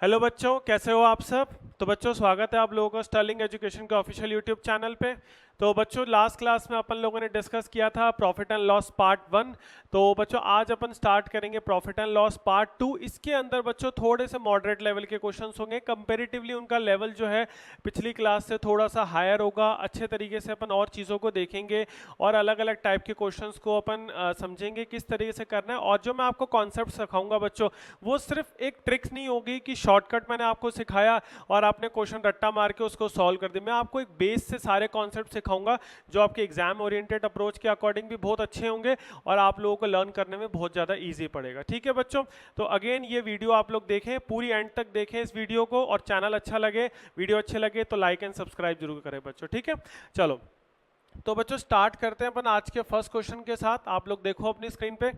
Hello बच्चों, कैसे हो आप सब। तो बच्चों स्वागत है आप लोगों का स्टर्लिंग एजुकेशन के ऑफिशियल यूट्यूब चैनल पे। तो बच्चों लास्ट क्लास में अपन लोगों ने डिस्कस किया था प्रॉफिट एंड लॉस पार्ट 1। तो बच्चों आज अपन स्टार्ट करेंगे प्रॉफिट एंड लॉस पार्ट 2। इसके अंदर बच्चों थोड़े से मॉडरेट लेवल के क्वेश्चंस होंगे, कंपैरेटिवली उनका लेवल जो है पिछली क्लास से थोड़ा सा हायर होगा। अच्छे तरीके से अपन और चीज़ों को देखेंगे और अलग अलग टाइप के क्वेश्चंस को अपन समझेंगे किस तरीके से करना है। और जो मैं आपको कॉन्सेप्ट सिखाऊंगा बच्चों, वो सिर्फ एक ट्रिक्स नहीं होगी कि शॉर्टकट मैंने आपको सिखाया और आपने क्वेश्चन रट्टा मार के उसको सॉल्व कर दिया। मैं आपको एक बेस से सारे कॉन्सेप्ट सिखाऊंगा जो आपके एग्जाम ओरिएंटेड अप्रोच के अकॉर्डिंग भी बहुत अच्छे होंगे और आप लोगों को लर्न करने में बहुत ज़्यादा ईजी पड़ेगा। ठीक है बच्चों, तो अगेन ये वीडियो आप लोग देखें, पूरी एंड तक देखें इस वीडियो को, और चैनल अच्छा लगे, वीडियो अच्छे लगे तो लाइक एंड सब्सक्राइब जरूर करें बच्चों। ठीक है, चलो तो बच्चों स्टार्ट करते हैं अपन आज के फर्स्ट क्वेश्चन के साथ। आप लोग देखो अपनी स्क्रीन पे।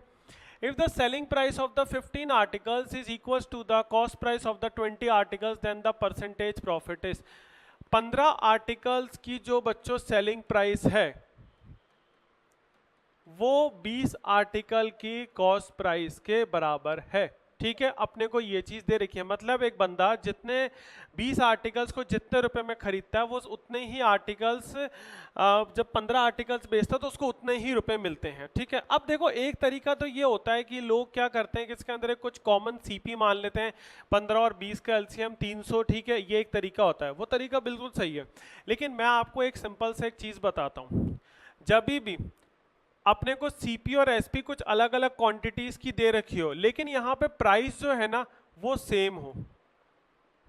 If the selling price of the 15 articles is equals to the cost price of the 20 articles, then the percentage profit is। 15 articles की जो बच्चों सेलिंग प्राइस है वो 20 आर्टिकल की कॉस्ट प्राइस के बराबर है। ठीक है, अपने को ये चीज दे रखी है, मतलब एक बंदा जितने 20 आर्टिकल्स को जितने रुपए में खरीदता है वो उतने ही आर्टिकल्स जब 15 आर्टिकल्स बेचता है तो उसको उतने ही रुपए मिलते हैं। ठीक है, अब देखो एक तरीका तो ये होता है कि लोग क्या करते हैं कि इसके अंदर एक कुछ कॉमन सीपी मान लेते हैं, 15 और 20 का एलसीएम 300। ठीक है, ये एक तरीका होता है, वो तरीका बिल्कुल सही है। लेकिन मैं आपको एक सिंपल से एक चीज बताता हूँ, जब भी अपने को सीपी और एसपी कुछ अलग अलग क्वांटिटीज की दे रखी हो लेकिन यहाँ पे प्राइस जो है ना वो सेम हो,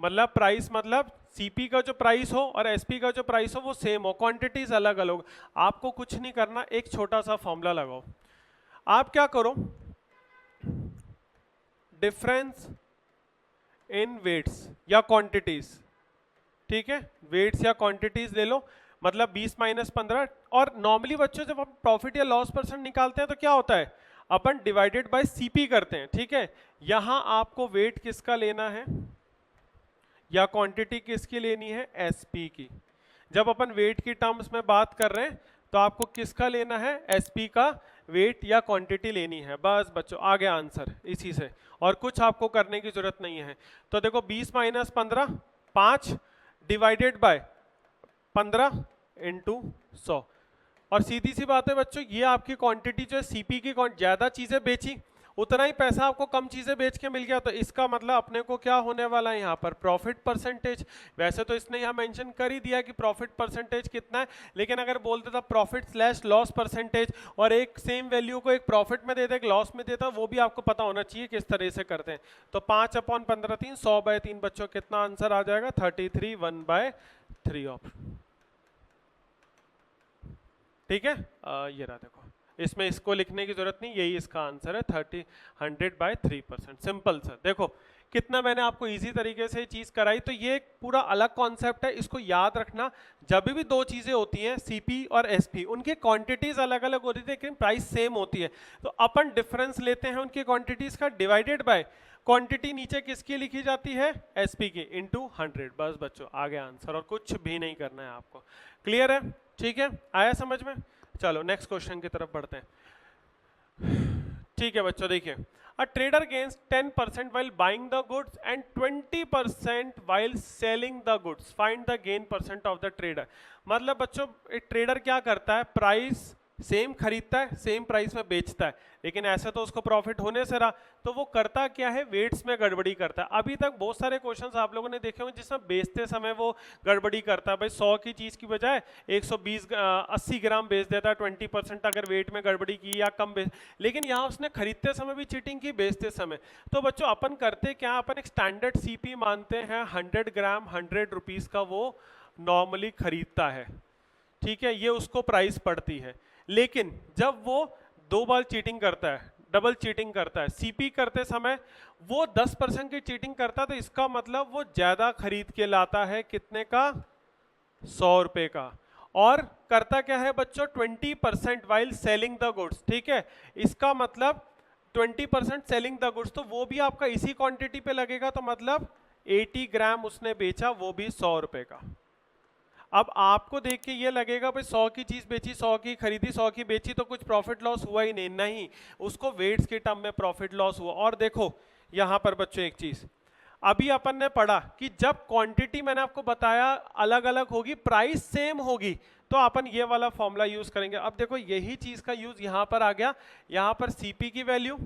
मतलब प्राइस मतलब सीपी का जो प्राइस हो और एसपी का जो प्राइस हो वो सेम हो, क्वांटिटीज अलग अलग हो, आपको कुछ नहीं करना, एक छोटा सा फॉर्मूला लगाओ। आप क्या करो, डिफरेंस इन वेट्स या क्वांटिटीज। ठीक है, वेट्स या क्वांटिटीज ले लो, मतलब 20 माइनस 15। और नॉर्मली बच्चों जब हम प्रॉफिट या लॉस परसेंट निकालते हैं तो क्या होता है, अपन डिवाइडेड बाय सीपी करते हैं। ठीक है, यहां आपको वेट किसका लेना है या क्वांटिटी किसकी लेनी है, एसपी की। जब अपन वेट की टर्म्स में बात कर रहे हैं तो आपको किसका लेना है, एसपी का वेट या क्वांटिटी लेनी है। बस बच्चों आ गया आंसर इसी से, और कुछ आपको करने की जरूरत नहीं है। तो देखो 20 माइनस 15 5 डिवाइडेड बाय 15 इंटू 100, और सीधी सी बात है बच्चों ये आपकी क्वांटिटी जो है सीपी की, ज्यादा चीजें बेची उतना ही पैसा आपको कम चीजें बेच के मिल गया, तो इसका मतलब अपने को क्या होने वाला है यहाँ पर, प्रॉफिट परसेंटेज। वैसे तो इसने यहाँ मेंशन कर ही दिया कि प्रॉफिट परसेंटेज कितना है, लेकिन अगर बोल देता प्रॉफिट स्लैश लॉस परसेंटेज और एक सेम वैल्यू को एक प्रॉफिट में देता एक लॉस में देता, वो भी आपको पता होना चाहिए किस तरह से करते हैं। तो 5/15 3, 100/3 बच्चों कितना आंसर आ जाएगा, 33 1/3 ऑप्शन। ठीक है, ये रहा देखो, इसमें इसको लिखने की जरूरत नहीं, यही इसका आंसर है, 100/3%। सिंपल सर, देखो कितना मैंने आपको इजी तरीके से चीज कराई। तो ये एक पूरा अलग कॉन्सेप्ट है, इसको याद रखना। जब भी दो चीजें होती हैं सीपी और एसपी, उनकी क्वांटिटीज अलग अलग होती है लेकिन प्राइस सेम होती है, तो अपन डिफरेंस लेते हैं उनकी क्वांटिटीज का, डिवाइडेड बाय क्वांटिटी नीचे किसकी लिखी जाती है, एसपी की, इंटू 100। बस बच्चों आ गया आंसर, और कुछ भी नहीं करना है आपको। क्लियर है, ठीक है, आया समझ में। चलो नेक्स्ट क्वेश्चन की तरफ बढ़ते हैं। ठीक है बच्चों देखिए, a trader gains 10% while buying the goods and 20% while selling the goods, find the gain percent of the trader। मतलब बच्चों एक ट्रेडर क्या करता है, प्राइस सेम खरीदता है सेम प्राइस में बेचता है, लेकिन ऐसे तो उसको प्रॉफिट होने से रहा, तो वो करता क्या है, वेट्स में गड़बड़ी करता है। अभी तक बहुत सारे क्वेश्चंस आप लोगों ने देखे होंगे जिसमें बेचते समय वो गड़बड़ी करता है, भाई 100 की चीज की बजाय 80 ग्राम बेच देता है, 20% अगर वेट में गड़बड़ी की या कम बेच, लेकिन यहाँ उसने खरीदते समय भी चीटिंग की, बेचते समय। तो बच्चों अपन करते क्या, अपन एक स्टैंडर्ड सीपी मानते हैं, 100 ग्राम 100 रुपीज का वो नॉर्मली खरीदता है। ठीक है, ये उसको प्राइस पड़ती है, लेकिन जब वो 2 बार चीटिंग करता है, डबल चीटिंग करता है, सीपी करते समय वो 10% की चीटिंग करता है, तो इसका मतलब वो ज्यादा खरीद के लाता है, कितने का, 100 रुपए का। और करता क्या है बच्चों, 20% वाइल सेलिंग द गुड्स। ठीक है, इसका मतलब 20% सेलिंग द गुड्स, तो वो भी आपका इसी क्वांटिटी पे लगेगा, तो मतलब 80 ग्राम उसने बेचा, वो भी 100 रुपए का। अब आपको देख के ये लगेगा भाई 100 की चीज बेची, 100 की खरीदी, 100 की बेची, तो कुछ प्रॉफिट लॉस हुआ ही नहीं, उसको वेट्स के टर्म में प्रॉफिट लॉस हुआ। और देखो यहाँ पर बच्चों एक चीज, अभी अपन ने पढ़ा कि जब क्वांटिटी मैंने आपको बताया अलग अलग होगी, प्राइस सेम होगी, तो अपन ये वाला फॉर्मूला यूज करेंगे। अब देखो यही चीज का यूज यहां पर आ गया, यहां पर सीपी की वैल्यू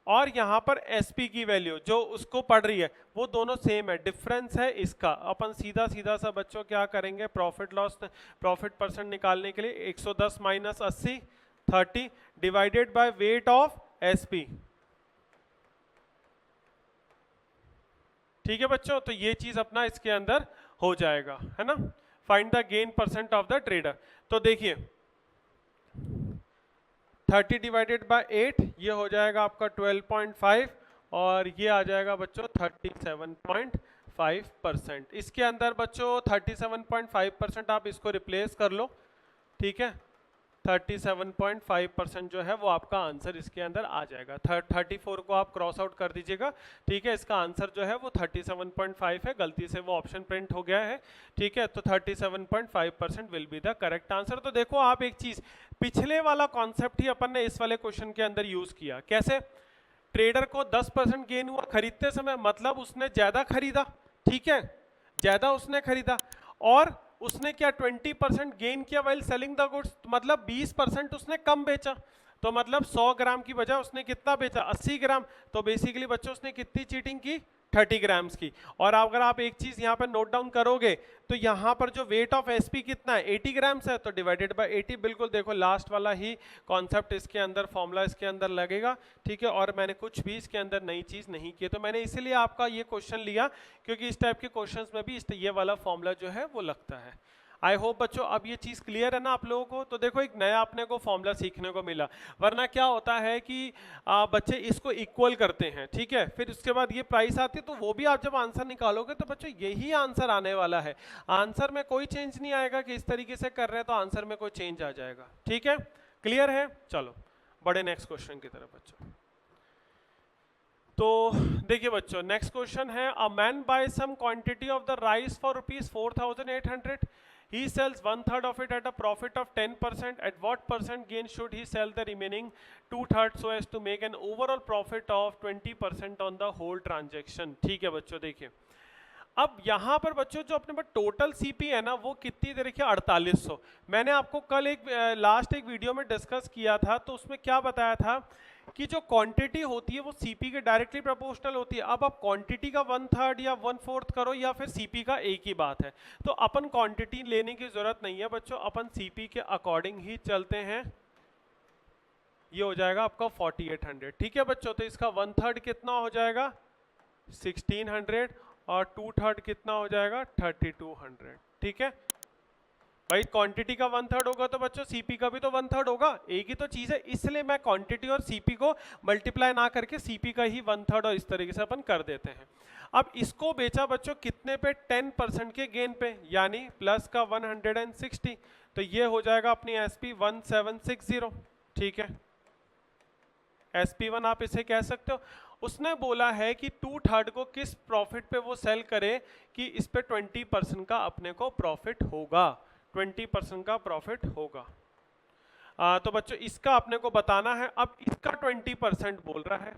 और यहां पर एसपी की वैल्यू जो उसको पढ़ रही है वो दोनों सेम है, डिफरेंस है इसका। अपन सीधा सीधा सा बच्चों क्या करेंगे, प्रॉफिट लॉस प्रॉफिट परसेंट निकालने के लिए 110 minus 80 30 divided by weight of SP. ठीक है बच्चों, तो ये चीज अपना इसके अंदर हो जाएगा, है ना। Find the gain percent of the trader. तो देखिए 30 डिवाइडेड बाय 8 ये हो जाएगा आपका 12.5 और ये आ जाएगा बच्चों 37.5%। इसके अंदर बच्चों 37.5% आप इसको रिप्लेस कर लो, ठीक है। 37.5% जो है वो आपका आंसर इसके अंदर आ जाएगा। 34 को आप क्रॉस आउट कर दीजिएगा, ठीक है। इसका आंसर जो है वो 37.5 है, गलती से वो ऑप्शन प्रिंट हो गया है, ठीक है। तो 37.5% will be the correct answer. तो देखो आप एक चीज, पिछले वाला कॉन्सेप्ट ही अपन ने इस वाले क्वेश्चन के अंदर यूज किया। कैसे? ट्रेडर को 10% गेन हुआ खरीदते समय, मतलब उसने ज्यादा खरीदा, ठीक है, ज्यादा उसने खरीदा, और उसने क्या 20% गेन किया वाइल सेलिंग द गुड्स, मतलब 20% उसने कम बेचा। तो मतलब 100 ग्राम की बजाय उसने कितना बेचा, 80 ग्राम। तो बेसिकली बच्चों उसने कितनी चीटिंग की, 30 ग्राम्स की। और अगर आप एक चीज यहाँ पे नोट डाउन करोगे तो यहाँ पर जो वेट ऑफ एसपी कितना है, 80 ग्राम्स है, तो डिवाइडेड बाय 80। बिल्कुल देखो लास्ट वाला ही कॉन्सेप्ट इसके अंदर, फॉर्मूला इसके अंदर लगेगा, ठीक है। और मैंने कुछ भी इसके अंदर नई चीज नहीं की, तो मैंने इसीलिए आपका ये क्वेश्चन लिया क्योंकि इस टाइप के क्वेश्चन में भी ये वाला फॉर्मूला जो है वो लगता है। आई होप बच्चों अब ये चीज क्लियर है ना आप लोगों को। तो देखो एक नया अपने को फॉर्मूला सीखने को मिला, वरना क्या होता है कि बच्चे इसको इक्वल करते हैं, ठीक है, फिर उसके बाद ये प्राइस आती है, तो वो भी आप जब आंसर निकालोगे तो बच्चों यही आंसर आने वाला है। आंसर में कोई चेंज नहीं आएगा कि इस तरीके से कर रहे हैं तो आंसर में कोई चेंज आ जाएगा, ठीक है। क्लियर है? चलो बड़े नेक्स्ट क्वेश्चन की तरफ बच्चों। तो देखिए बच्चों नेक्स्ट क्वेश्चन है, a man buy some quantity of the rice for ₹4,800. He sells 1/3 of it at a profit of 10%. At what percent gain should he sell the remaining 2/3 so as to make an overall profit of 20% on the whole transaction? ठीक है बच्चों, देखिए अब यहाँ पर बच्चों जो अपने पास टोटल सीपी है ना वो कितनी देखिए 4800। मैंने आपको कल लास्ट एक वीडियो में डिस्कस किया था, तो उसमें क्या बताया था कि जो क्वांटिटी होती है वो सीपी के डायरेक्टली प्रोपोर्शनल होती है। अब आप क्वांटिटी का 1/3 या 1/4 करो या फिर सीपी का, एक ही बात है। तो अपन क्वांटिटी लेने की जरूरत नहीं है बच्चों, अपन सीपी के अकॉर्डिंग ही चलते हैं। ये हो जाएगा आपका 4800, ठीक है बच्चों। तो इसका 1/3 कितना हो जाएगा 1600 और 2/3 कितना हो जाएगा 3200, ठीक है भाई। क्वांटिटी का 1/3 होगा तो बच्चों सीपी का भी तो 1/3 होगा, एक ही तो चीज है, इसलिए मैं क्वांटिटी और सीपी को मल्टीप्लाई ना करके सीपी का ही 1/3 और इस तरीके से अपन कर देते हैं। अब इसको बेचा बच्चों कितने पे, 10% के गेन पे, यानी प्लस का 160। तो ये हो जाएगा अपनी एसपी 1760, ठीक है। SP1 आप इसे कह सकते हो। उसने बोला है कि 2/3 को किस प्रॉफिट पे वो सेल करे कि इस पे 20% का अपने को प्रॉफिट होगा, 20% का प्रॉफिट होगा। तो बच्चों इसका अपने को बताना है। अब इसका 20% बोल रहा है,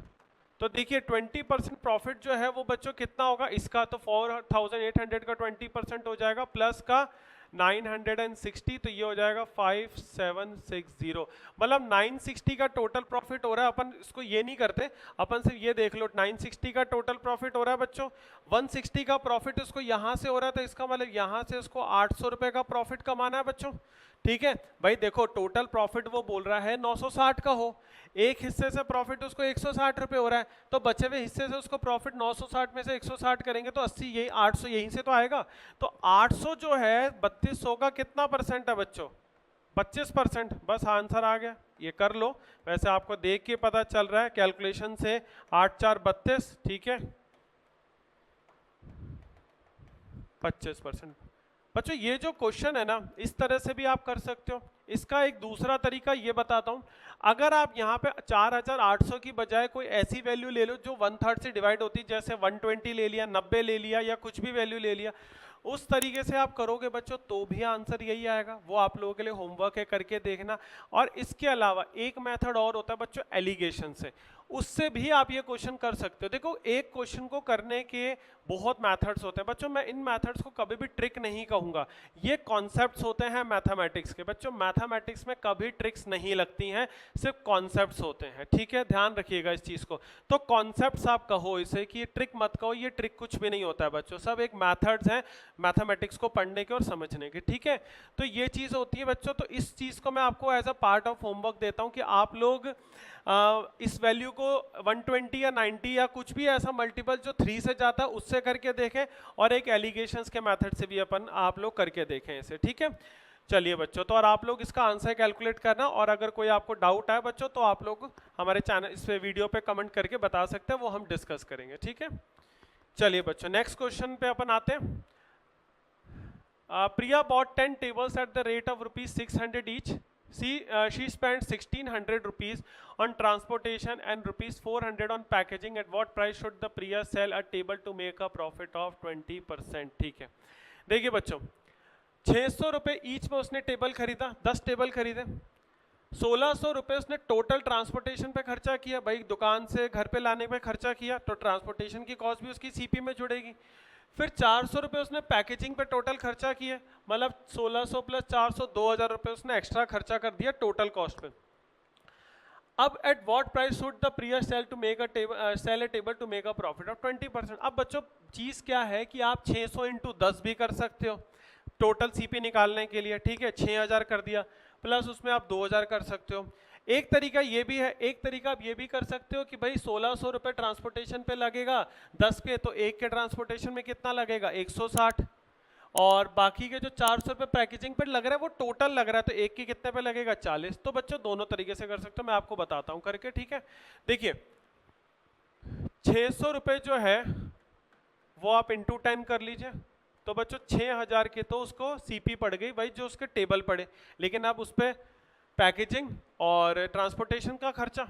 तो देखिए 20% प्रॉफिट जो है वो बच्चों कितना होगा, इसका तो 4800 का 20% हो जाएगा, प्लस का 960, तो ये हो जाएगा 5760। मतलब 960 का टोटल प्रॉफिट हो रहा है। अपन इसको ये नहीं करते, अपन सिर्फ ये देख लो 960 का टोटल प्रॉफिट हो रहा है बच्चों, 160 का प्रॉफिट उसको यहाँ से हो रहा है, तो इसका मतलब यहाँ से उसको 800 रुपए का प्रॉफिट कमाना है बच्चों, ठीक है भाई। देखो टोटल प्रॉफिट वो बोल रहा है 960 का हो, एक हिस्से से प्रॉफिट उसको 160 रुपए हो रहा है, तो बचे हुए हिस्से से उसको प्रॉफिट 960 में से 160 करेंगे तो 80, यही 800 यहीं से तो आएगा। तो 800 जो है 3200 का कितना परसेंट है बच्चों, 25%। बस आंसर आ गया, ये कर लो। वैसे आपको देख के पता चल रहा है कैलकुलेशन से, 8 4 32, ठीक है, 25%। बच्चों ये जो क्वेश्चन है ना इस तरह से भी आप कर सकते हो, इसका एक दूसरा तरीका ये बताता हूँ। अगर आप यहाँ पे 4800 की बजाय कोई ऐसी वैल्यू ले लो जो 1/3 से डिवाइड होती है, जैसे 120 ले लिया, 90 ले लिया, या कुछ भी वैल्यू ले लिया, उस तरीके से आप करोगे बच्चों तो भी आंसर यही आएगा। वो आप लोगों के लिए होमवर्क है, करके देखना। और इसके अलावा एक मेथड और होता है बच्चों एलिगेशन से, उससे भी आप ये क्वेश्चन कर सकते हो। देखो एक क्वेश्चन को करने के बहुत मेथड्स होते हैं बच्चों, मैं इन मेथड्स को कभी भी ट्रिक नहीं कहूंगा, ये कॉन्सेप्ट्स होते हैं मैथमेटिक्स के। बच्चों मैथमेटिक्स में कभी ट्रिक्स नहीं लगती हैं, सिर्फ कॉन्सेप्ट्स होते हैं, ठीक है, ध्यान रखिएगा इस चीज को। तो कॉन्सेप्ट्स आप कहो इसे, कि ये ट्रिक मत कहो, ये ट्रिक कुछ भी नहीं होता है बच्चों, सब एक मैथड्स हैं मैथमेटिक्स को पढ़ने के और समझने के, ठीक है। तो ये चीज होती है बच्चों। तो इस चीज को मैं आपको as a part of homework देता हूं कि आप लोग इस वैल्यू को 120 या 90 या कुछ भी ऐसा मल्टीपल जो 3 से जाता है उससे करके देखें, और एक एलिगेशंस के मेथड से भी आप लोग करके देखें इसे, ठीक है। चलिए बच्चों, तो और आप लोग इसका आंसर कैलकुलेट करना, और अगर कोई आपको डाउट है बच्चों तो आप लोग हमारे चैनल इस वीडियो पे कमेंट करके बता सकते हैं, वो हम डिस्कस करेंगे, ठीक है। चलिए बच्चों नेक्स्ट क्वेश्चन पे अपन आते हैं। Priya bought 10 tables at the rate of rupees 600 each. She spent 1600 rupees on transportation and rupees 400 on packaging. At what price should the Priya sell a table to make a profit of 20%? ठीक है, देखिए बच्चों 600 रुपये each में उसने table खरीदा, 10 table खरीदे, 1600 रुपये उसने टोटल ट्रांसपोर्टेशन पे खर्चा किया, भाई दुकान से घर पे लाने पे खर्चा किया, तो ट्रांसपोर्टेशन की कॉस्ट भी उसकी सीपी में जुड़ेगी। फिर 400 रुपये उसने पैकेजिंग पे टोटल खर्चा किया, मतलब 1600 प्लस 400 2000 रुपये उसने एक्स्ट्रा खर्चा कर दिया टोटल कॉस्ट पे। अब at what price should the Priya sell to make sell a table to make a profit of 20%। अब बच्चों चीज क्या है कि आप 600 इंटू 10 भी कर सकते हो टोटल सीपी निकालने के लिए, ठीक है, 6000 कर दिया, प्लस उसमें आप 2000 कर सकते हो। एक तरीका ये भी है, एक तरीका आप ये भी कर सकते हो कि भाई 1600 रुपये ट्रांसपोर्टेशन पे लगेगा 10 के, तो एक के ट्रांसपोर्टेशन में कितना लगेगा 160, और बाकी के जो 400 रुपये पैकेजिंग पे लग रहा है वो टोटल लग रहा है, तो एक के कितने पे लगेगा 40। तो बच्चों दोनों तरीके से कर सकते हो, मैं आपको बताता हूँ करके, ठीक है। देखिए 600 रुपये जो है वो आप इंटू 10 कर लीजिए, तो बच्चों 6000 के तो उसको सीपी पड़ गई भाई जो उसके टेबल पड़े, लेकिन आप उस पर पैकेजिंग और ट्रांसपोर्टेशन का खर्चा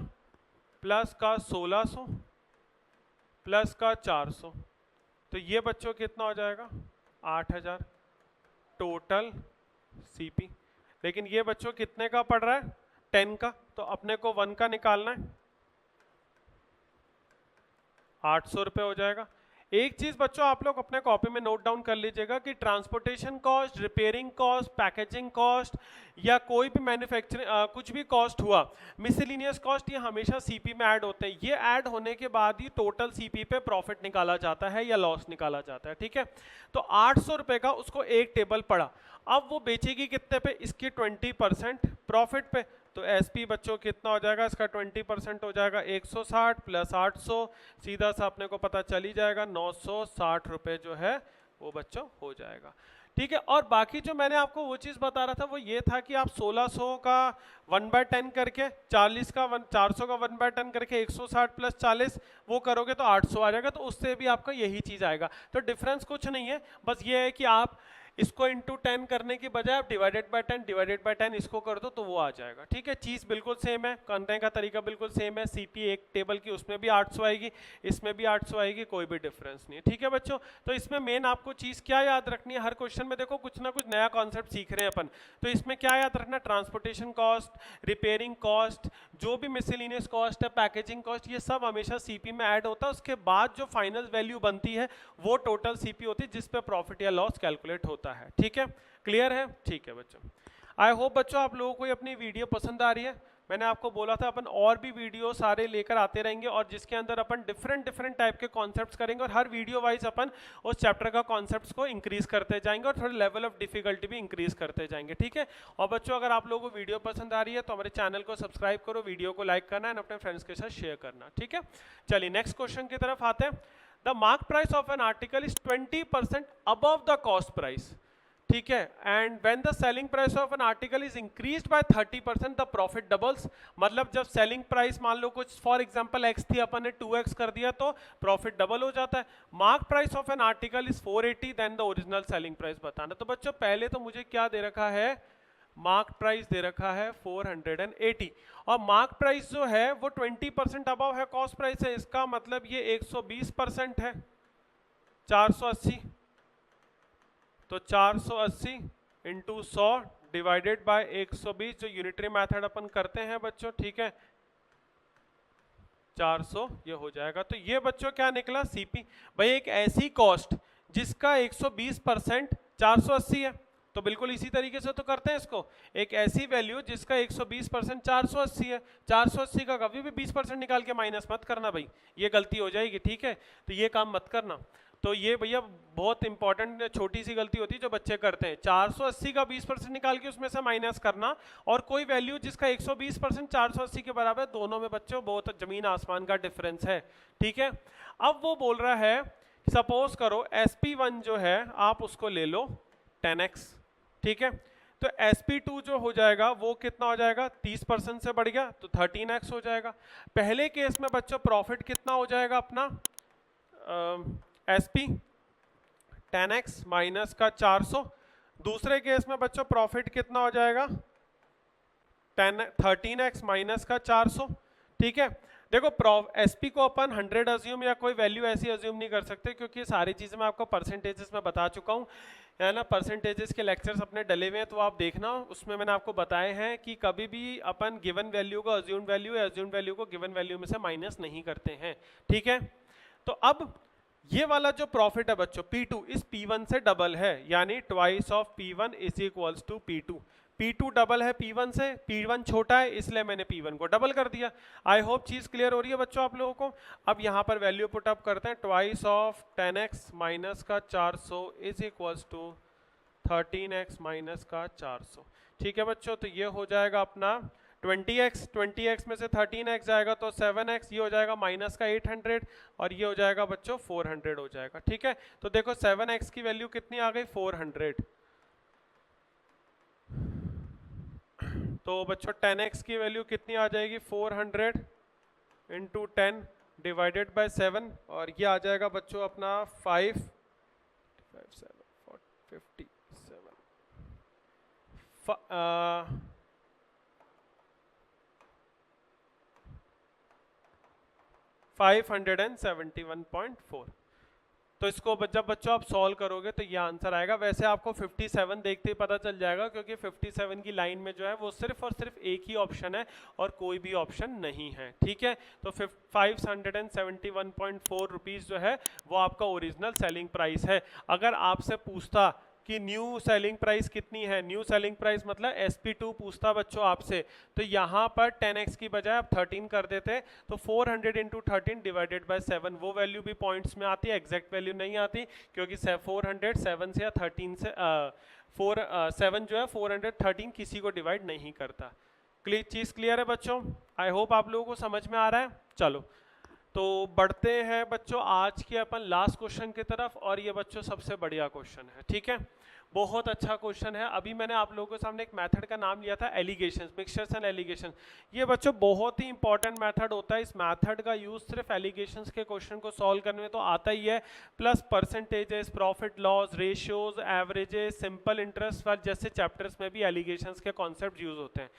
प्लस का 1600 प्लस का 400, तो ये बच्चों कितना हो जाएगा 8000 टोटल सीपी। लेकिन ये बच्चों कितने का पड़ रहा है 10 का, तो अपने को 1 का निकालना है, 800 रुपये हो जाएगा। एक चीज बच्चों आप लोग अपने कॉपी में नोट डाउन कर लीजिएगा कि transportation cost, repairing cost, packaging cost या कोई भी मैन्युफैक्चरिंग कुछ भी कॉस्ट हुआ, मिसलिनियस कॉस्ट, ये हमेशा सीपी में ऐड होते हैं। ये ऐड होने के बाद ही टोटल सीपी पे प्रॉफिट निकाला जाता है या लॉस निकाला जाता है, ठीक है। तो 800 रुपये का उसको एक टेबल पड़ा, अब वो बेचेगी कितने पे, इसकी 20% प्रॉफिट पे, तो एसपी बच्चों कितना हो जाएगा इसका 20% हो जाएगा 160 प्लस 800, सीधा सा अपने को पता चल ही जाएगा 960 रुपये जो है वो बच्चों हो जाएगा, ठीक है। और बाकी जो मैंने आपको वो चीज़ बता रहा था वो ये था कि आप 1600 का 1/10 करके 400 का 1/10 करके 160 प्लस 40 वो करोगे तो 800 आ जाएगा, तो उससे भी आपका यही चीज़ आएगा। तो डिफरेंस कुछ नहीं है, बस ये है कि आप इसको इंटू 10 करने की बजाय आप डिवाइडेड बाय 10 इसको कर दो तो वो आ जाएगा, ठीक है। चीज़ बिल्कुल सेम है, करने का तरीका बिल्कुल सेम है, सीपी एक टेबल की उसमें भी 800 आएगी, इसमें भी 800 आएगी, कोई भी डिफरेंस नहीं है, ठीक है बच्चों। तो इसमें मेन आपको चीज़ क्या याद रखनी है, हर क्वेश्चन में देखो कुछ ना कुछ नया कॉन्सेप्ट सीख रहे हैं अपन, तो इसमें क्या याद रखना, ट्रांसपोर्टेशन कॉस्ट, रिपेयरिंग कॉस्ट, जो भी मिसलिनियस कॉस्ट है, पैकेजिंग कॉस्ट, ये सब हमेशा सीपी में ऐड होता है। उसके बाद जो फाइनल वैल्यू बनती है वो टोटल सीपी होती है जिस पे प्रॉफिट या लॉस कैलकुलेट होता है, ठीक है। क्लियर है, ठीक है बच्चों। आई होप बच्चों आप लोगों को अपनी वीडियो पसंद आ रही है। मैंने आपको बोला था अपन और भी वीडियो सारे लेकर आते रहेंगे और जिसके अंदर अपन डिफरेंट टाइप के कॉन्सेप्ट्स करेंगे और हर वीडियो वाइज अपन उस चैप्टर का कॉन्सेप्ट्स को इंक्रीज करते जाएंगे और थोड़ा लेवल ऑफ डिफिकल्टी भी इंक्रीज करते जाएंगे, ठीक है। और बच्चों अगर आप लोगों को वीडियो पसंद आ रही है तो हमारे चैनल को सब्सक्राइब करो, वीडियो को लाइक करना एंड अपने फ्रेंड्स के साथ शेयर करना, ठीक है। चलिए नेक्स्ट क्वेश्चन की तरफ आते हैं। The mark price of an article is 20% above the cost price, ठीक है, and when the selling price of an article is increased by 30% the profit doubles. मतलब जब सेलिंग प्राइस मान लो कुछ फॉर एग्जांपल x थी, अपन ने 2x कर दिया तो प्रॉफिट डबल हो जाता है। Mark price of an article is 480, then the original selling price बताना। तो बच्चों पहले तो मुझे क्या दे रखा है, मार्क प्राइस दे रखा है 480 और मार्क प्राइस जो है वो 20% अबव है कॉस्ट प्राइस है, इसका मतलब ये 120% है 480। तो 480 इंटू 100 डिवाइडेड बाय 120 जो यूनिटरी मेथड अपन करते हैं बच्चों, ठीक है 400 ये हो जाएगा। तो ये बच्चों क्या निकला सीपी, भाई एक ऐसी कॉस्ट जिसका 120% 480 है, तो बिल्कुल इसी तरीके से तो करते हैं इसको, एक ऐसी वैल्यू जिसका 120% 480 है, 480 का कभी भी 20% निकाल के माइनस मत करना भाई, ये गलती हो जाएगी, ठीक है तो ये काम मत करना। तो ये भैया बहुत इंपॉर्टेंट छोटी सी गलती होती है जो बच्चे करते हैं, 480 का 20% निकाल के उसमें से माइनस करना, और कोई वैल्यू जिसका 120% 480 के बराबर, दोनों में बच्चों बहुत जमीन आसमान का डिफरेंस है, ठीक है। अब वो बोल रहा है सपोज करो SP1 जो है आप उसको ले लो 10x, ठीक है, तो SP2 जो हो जाएगा वो कितना हो जाएगा, 30% से बढ़ गया तो 13x हो जाएगा। पहले केस में बच्चों प्रॉफिट कितना हो जाएगा अपना SP 10x माइनस का 400, दूसरे केस में बच्चों प्रॉफिट कितना हो जाएगा 13x माइनस का 400, ठीक है। देखो SP को अपन 100 अज्यूम या कोई वैल्यू ऐसी अज्यूम नहीं कर सकते, क्योंकि सारी चीजें मैं आपको परसेंटेजेस में बता चुका हूँ, है ना, परसेंटेजेस के लेक्चर्स अपने डले हुए हैं तो आप देखना, उसमें मैंने आपको बताए हैं कि कभी भी अपन गिवन वैल्यू को अज्यूम वैल्यू या अज्यूम वैल्यू को गिवन वैल्यू में से माइनस नहीं करते हैं, ठीक है। तो अब ये वाला जो प्रॉफिट है बच्चों P2 इस P1 से डबल है, यानी twice of P1 is equals to P2, P2 double है P1 से, P1 छोटा है इसलिए मैंने P1 को डबल कर दिया। आई होप चीज क्लियर हो रही है बच्चों आप लोगों को। अब यहाँ पर वैल्यू पुट अप करते हैं, ट्वाइस ऑफ 10x माइनस का 400 is equals to 13x minus का 400, ठीक है बच्चों। तो ये हो जाएगा अपना 20x में से 13x जाएगा तो 7x, ये हो जाएगा माइनस का 800 और ये हो जाएगा बच्चों 400 हो जाएगा, ठीक है। तो देखो 7x की वैल्यू कितनी आ गई 400, तो बच्चों 10x की वैल्यू कितनी आ जाएगी 400 इंटू 10 डिवाइडेड बाय 7 और ये आ जाएगा बच्चों अपना 5 571.4। तो इसको जब बच्चों आप सॉल्व करोगे तो ये आंसर आएगा। वैसे आपको 57 देखते ही पता चल जाएगा, क्योंकि 57 की लाइन में जो है वो सिर्फ और सिर्फ एक ही ऑप्शन है और कोई भी ऑप्शन नहीं है, ठीक है। तो 571.4 रुपीज़ जो है वो आपका ओरिजिनल सेलिंग प्राइस है। अगर आपसे पूछता कि न्यू सेलिंग प्राइस कितनी है, न्यू सेलिंग प्राइस मतलब SP2 पूछता बच्चों आपसे, तो यहाँ पर 10x की बजाय आप 13 कर देते, तो 400 इंटू 13 डिवाइडेड बाय 7, वो वैल्यू भी पॉइंट्स में आती है, एग्जैक्ट वैल्यू नहीं आती, क्योंकि 400 7 से या 13 से 7 जो है 413 किसी को डिवाइड नहीं करता। चीज़ क्लियर है बच्चों? आई होप आप लोगों को समझ में आ रहा है। चलो तो बढ़ते हैं बच्चों आज के अपन लास्ट क्वेश्चन की तरफ, और ये बच्चों सबसे बढ़िया क्वेश्चन है, ठीक है, बहुत अच्छा क्वेश्चन है। अभी मैंने आप लोगों के सामने एक मेथड का नाम लिया था एलिगेशंस, मिक्सचर्स एंड एलिगेशन। ये बच्चों बहुत ही इंपॉर्टेंट मेथड होता है, इस मेथड का यूज सिर्फ एलिगेशंस के क्वेश्चन को सॉल्व करने में तो आता ही है, plus percentages, profit loss ratios, averages, simple interest वाले जैसे चैप्टर्स में भी एलिगेशंस के कॉन्सेप्ट यूज होते हैं,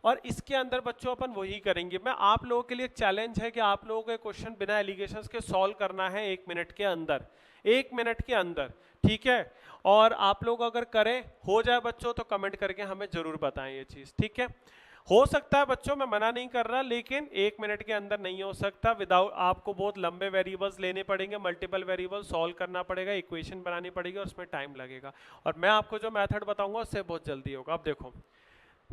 और इसके अंदर बच्चों अपन वही करेंगे। मैं आप लोगों के लिए एक चैलेंज है कि आप लोगों के क्वेश्चन बिना एलिगेशंस के सॉल्व करना है 1 मिनट के अंदर, 1 मिनट के अंदर, ठीक है। और आप लोग अगर करें हो जाए बच्चों तो कमेंट करके हमें जरूर बताएं ये चीज, ठीक है। हो सकता है बच्चों, मैं मना नहीं कर रहा, लेकिन 1 मिनट के अंदर नहीं हो सकता, विदाउट आपको बहुत लंबे वेरिएबल्स लेने पड़ेंगे, मल्टीपल वेरिएबल सॉल्व करना पड़ेगा, इक्वेशन बनानी पड़ेगी और उसमें टाइम लगेगा। और मैं आपको जो मेथड बताऊंगा उससे बहुत जल्दी होगा। अब देखो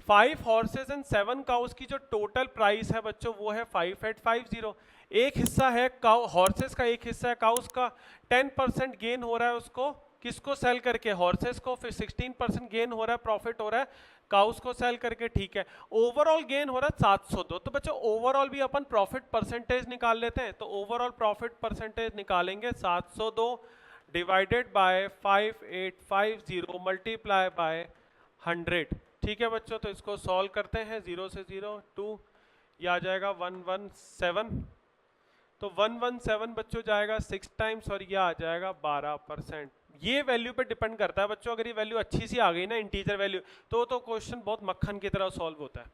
5 हॉर्सेस एंड 7 काउस की जो टोटल प्राइस है बच्चों वो है 5850। एक हिस्सा है काउ हॉर्सेस का, एक हिस्सा है काउस का, 10% गेन हो रहा है उसको, किसको सेल करके, हॉर्सेस को, फिर 16% गेन हो रहा है, प्रॉफिट हो रहा है काउस को सेल करके, ठीक है। ओवरऑल गेन हो रहा है 702। तो बच्चों ओवरऑल भी अपन प्रॉफिट परसेंटेज निकाल लेते हैं, तो ओवरऑल प्रॉफिट परसेंटेज निकालेंगे 702 डिवाइडेड बाय 5850 मल्टीप्लाई बाय 100, ठीक है बच्चों। तो इसको सॉल्व करते हैं, 0 से 0 2, ये आ जाएगा 117, तो 117 बच्चों जाएगा 6 टाइम्स और ये आ जाएगा 12%। ये वैल्यू पे डिपेंड करता है बच्चों। अगर ये वैल्यू अच्छी सी आ गई ना इंटीजर वैल्यू, तो क्वेश्चन बहुत मक्खन की तरह सॉल्व होता है।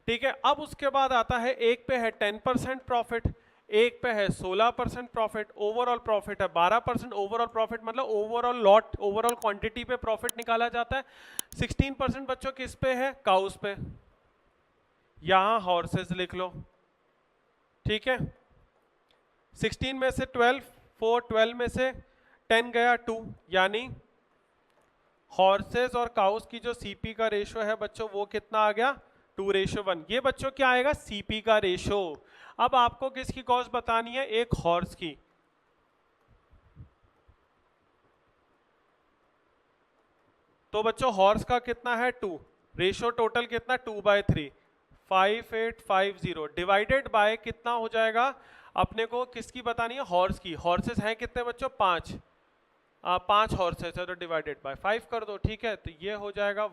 ठीक है, अब उसके बाद आता है एक पे है 10% प्रॉफिट, एक पे है 16% प्रॉफिट, ओवरऑल प्रॉफिट है 12%। ओवरऑल प्रॉफिट मतलब ओवरऑल लॉट, ओवरऑल क्वांटिटी पे प्रॉफिट निकाला जाता है। 16% बच्चों किस पे है? काउस पे, यहां हॉर्सेस लिख लो। ठीक है, 16 में से 12, 4, 12 में से 10 गया 2, यानी हॉर्सेस और काउस की जो सीपी का रेशो है बच्चों वो कितना आ गया? 2:1। ये बच्चों क्या आएगा? सीपी का रेशो। अब आपको किसकी कॉस्ट बतानी है? एक हॉर्स की। तो बच्चों हॉर्स का कितना है? 2, रेशो टोटल कितना? 2/3, 5850 डिवाइडेड बाय कितना हो जाएगा? अपने को किसकी बतानी है? हॉर्स की। हॉर्सेस हैं कितने बच्चों? 5, 5 हॉर्सेस है तो डिवाइडेड बाय 5 कर दो। ठीक है, तो ये हो जाएगा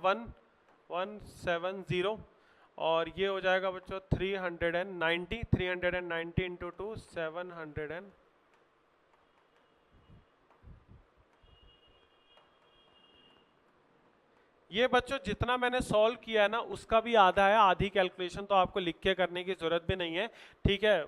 1170 और ये हो जाएगा बच्चों 390। 390 इंटू 2 700। ये बच्चों जितना मैंने सॉल्व किया है ना उसका भी आधा है। आधी कैलकुलेशन तो आपको लिख के करने की जरूरत भी नहीं है। ठीक है,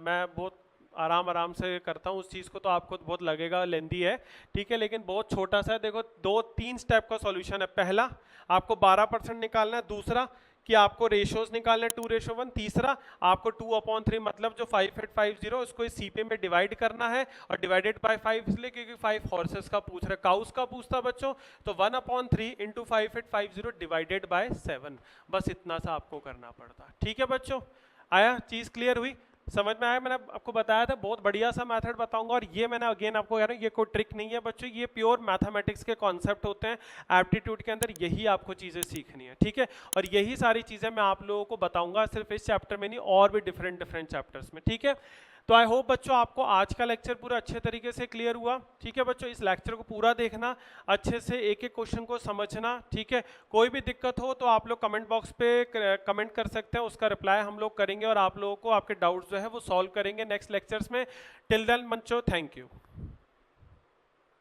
मैं बहुत आराम से करता हूँ उस चीज़ को, तो आपको बहुत लगेगा लेंदी है। ठीक है, लेकिन बहुत छोटा सा है। देखो 2-3 स्टेप का सॉल्यूशन है। पहला आपको 12% निकालना है, दूसरा कि आपको रेशोज निकालने 2:1, तीसरा आपको 2/3 मतलब जो 5850 उसको इस सीपी में डिवाइड करना है, और डिवाइडेड बाय 5 इसलिए क्योंकि 5 हॉर्सेस का पूछ रहा है। काउस का पूछता बच्चों तो 1/3 इंटू 5850 डिवाइडेड बाय 7, बस इतना सा आपको करना पड़ता। ठीक है बच्चों, आया? चीज क्लियर हुई? समझ में आया? मैंने आपको बताया था बहुत बढ़िया सा मेथड बताऊंगा, और ये मैंने अगेन आपको कह रहा हूँ ये कोई ट्रिक नहीं है बच्चों, ये प्योर मैथमेटिक्स के कॉन्सेप्ट होते हैं। एप्टीट्यूड के अंदर यही आपको चीजें सीखनी है। ठीक है, और यही सारी चीजें मैं आप लोगों को बताऊंगा, सिर्फ इस चैप्टर में नहीं और भी डिफरेंट चैप्टर्स में। ठीक है, तो आई होप बच्चों आपको आज का लेक्चर पूरा अच्छे तरीके से क्लियर हुआ। ठीक है बच्चों, इस लेक्चर को पूरा देखना, अच्छे से एक एक क्वेश्चन को समझना। ठीक है, कोई भी दिक्कत हो तो आप लोग कमेंट बॉक्स पे कमेंट कर सकते हैं, उसका रिप्लाई हम लोग करेंगे और आप लोगों को आपके डाउट्स जो है वो सॉल्व करेंगे नेक्स्ट लेक्चर्स में। टिल देन बच्चों, थैंक यू।